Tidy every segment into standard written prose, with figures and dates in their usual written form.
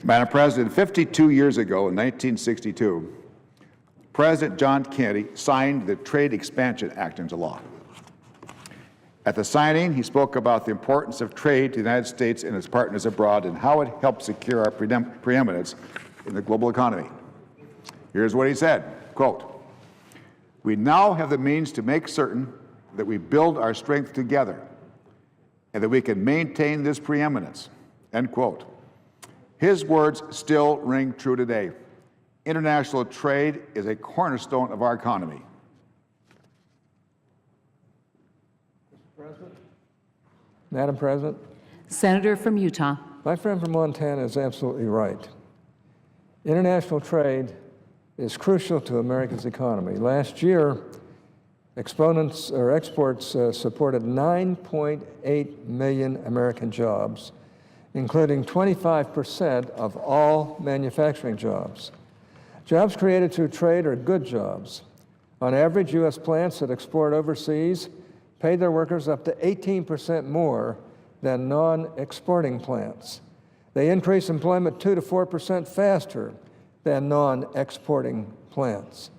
Madam President, 52 years ago in 1962, President John Kennedy signed the Trade Expansion Act into law. At the signing, he spoke about the importance of trade to the United States and its partners abroad and how it helped secure our preeminence in the global economy. Here's what he said, quote, "We now have the means to make certain that we build our strength together and that we can maintain this preeminence," end quote. His words still ring true today. International trade is a cornerstone of our economy. Madam President. Senator from Utah. My friend from Montana is absolutely right. International trade is crucial to America's economy. Last year, exports supported 9.8 million American jobs, including 25% of all manufacturing jobs. Jobs created through trade are good jobs. On average, U.S. plants that export overseas pay their workers up to 18% more than non-exporting plants. They increase employment 2 to 4% faster than non-exporting plants.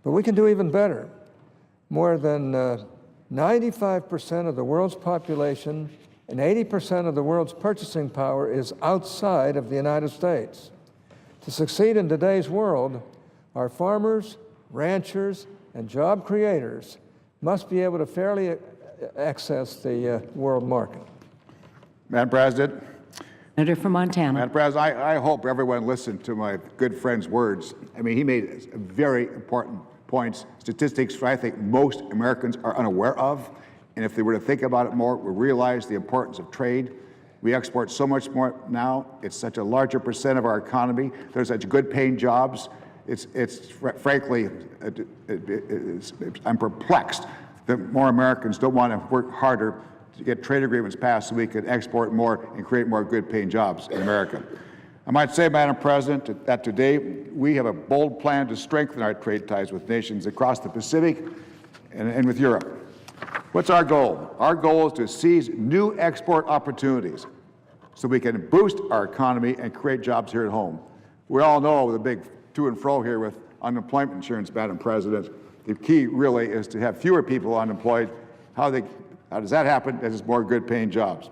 But we can do even better. More than 95% of the world's population and 80% of the world's purchasing power is outside of the United States. To succeed in today's world, our farmers, ranchers, and job creators must be able to fairly access the world market. Madam President. Senator from Montana. Madam President, I hope everyone listened to my good friend's words. I mean, he made very important points, statistics I think most Americans are unaware of. And if they were to think about it more, we realize the importance of trade. We export so much more now. It's such a larger percent of our economy. There's such good paying jobs. Frankly, I'm perplexed that more Americans don't want to work harder to get trade agreements passed so we can export more and create more good paying jobs in America. I might say, Madam President, that today we have a bold plan to strengthen our trade ties with nations across the Pacific and with Europe. What's our goal? Our goal is to seize new export opportunities so we can boost our economy and create jobs here at home. We all know the big to and fro here with unemployment insurance, Madam President. The key really is to have fewer people unemployed. How does that happen? There's more good-paying jobs.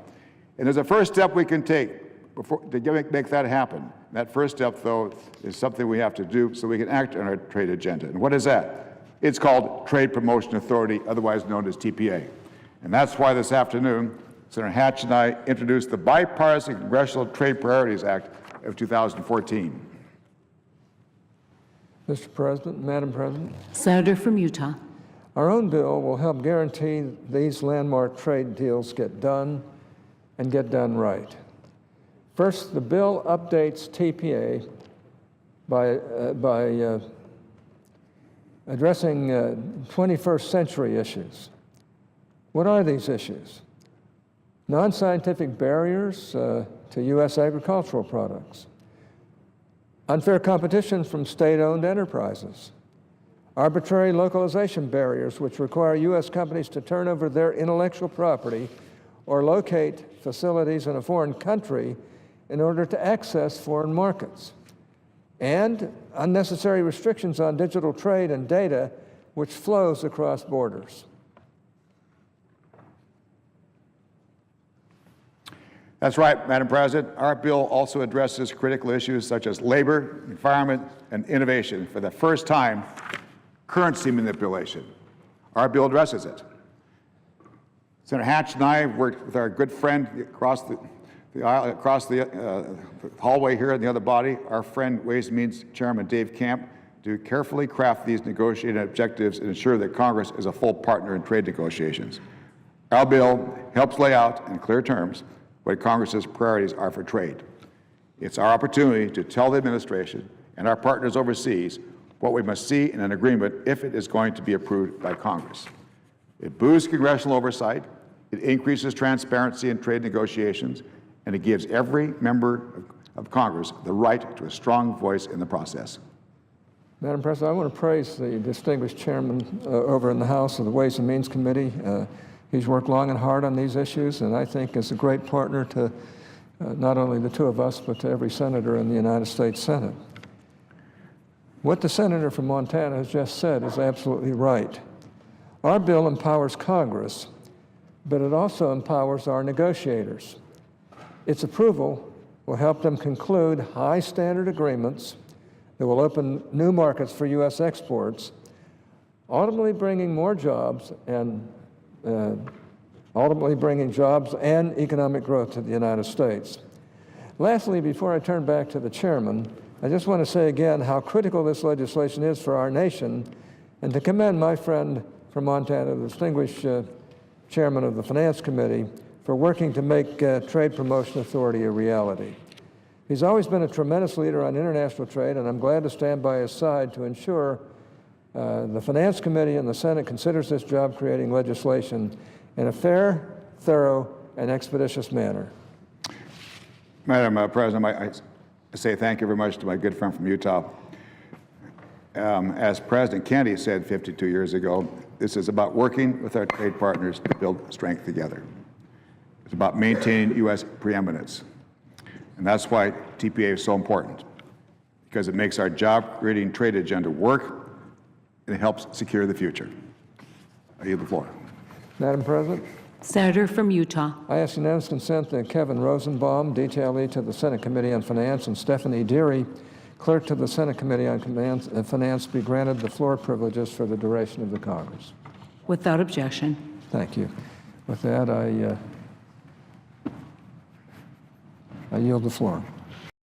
And there's a first step we can take to make that happen. That first step, though, is something we have to do so we can act on our trade agenda. And what is that? It's called Trade Promotion Authority, otherwise known as TPA. And that's why this afternoon, Senator Hatch and I introduced the Bipartisan Congressional Trade Priorities Act of 2014. Mr. President, Madam President. Senator from Utah. Our own bill will help guarantee these landmark trade deals get done and get done right. First, the bill updates TPA by addressing 21st century issues. What are these issues? Non-scientific barriers to U.S. agricultural products, unfair competition from state-owned enterprises, arbitrary localization barriers which require U.S. companies to turn over their intellectual property or locate facilities in a foreign country in order to access foreign markets, and unnecessary restrictions on digital trade and data which flows across borders. That's right, Madam President. Our bill also addresses critical issues such as labor, environment, and innovation. For the first time, currency manipulation. Our bill addresses it. Senator Hatch and I worked with our good friend across the aisle, across the hallway here in the other body, our friend Ways and Means Chairman Dave Camp, to carefully craft these negotiated objectives and ensure that Congress is a full partner in trade negotiations. Our bill helps lay out in clear terms what Congress's priorities are for trade. It's our opportunity to tell the administration and our partners overseas what we must see in an agreement if it is going to be approved by Congress. It boosts congressional oversight, it increases transparency in trade negotiations, and it gives every member of Congress the right to a strong voice in the process. Madam President, I want to praise the distinguished chairman over in the House of the Ways and Means Committee. He's worked long and hard on these issues, and I think is a great partner to not only the two of us, but to every senator in the United States Senate. What the senator from Montana has just said is absolutely right. Our bill empowers Congress, but it also empowers our negotiators. Its approval will help them conclude high standard agreements that will open new markets for U.S. exports, ultimately bringing more jobs and economic growth to the United States. Lastly, before I turn back to the chairman, I just want to say again how critical this legislation is for our nation, and to commend my friend from Montana, the distinguished chairman of the Finance Committee, for working to make Trade Promotion Authority a reality. He's always been a tremendous leader on international trade, and I'm glad to stand by his side to ensure the Finance Committee and the Senate considers this job-creating legislation in a fair, thorough, and expeditious manner. Madam President, I say thank you very much to my good friend from Utah. As President Kennedy said 52 years ago, this is about working with our trade partners to build strength together. It's about maintaining U.S. preeminence. And that's why TPA is so important, because it makes our job-creating trade agenda work, and it helps secure the future. I yield the floor. Madam President, Senator from Utah. I ask unanimous consent that Kevin Rosenbaum, detailee to the Senate Committee on Finance, and Stephanie Deary, clerk to the Senate Committee on Finance, be granted the floor privileges for the duration of the Congress. Without objection. Thank you. With that, I yield the floor.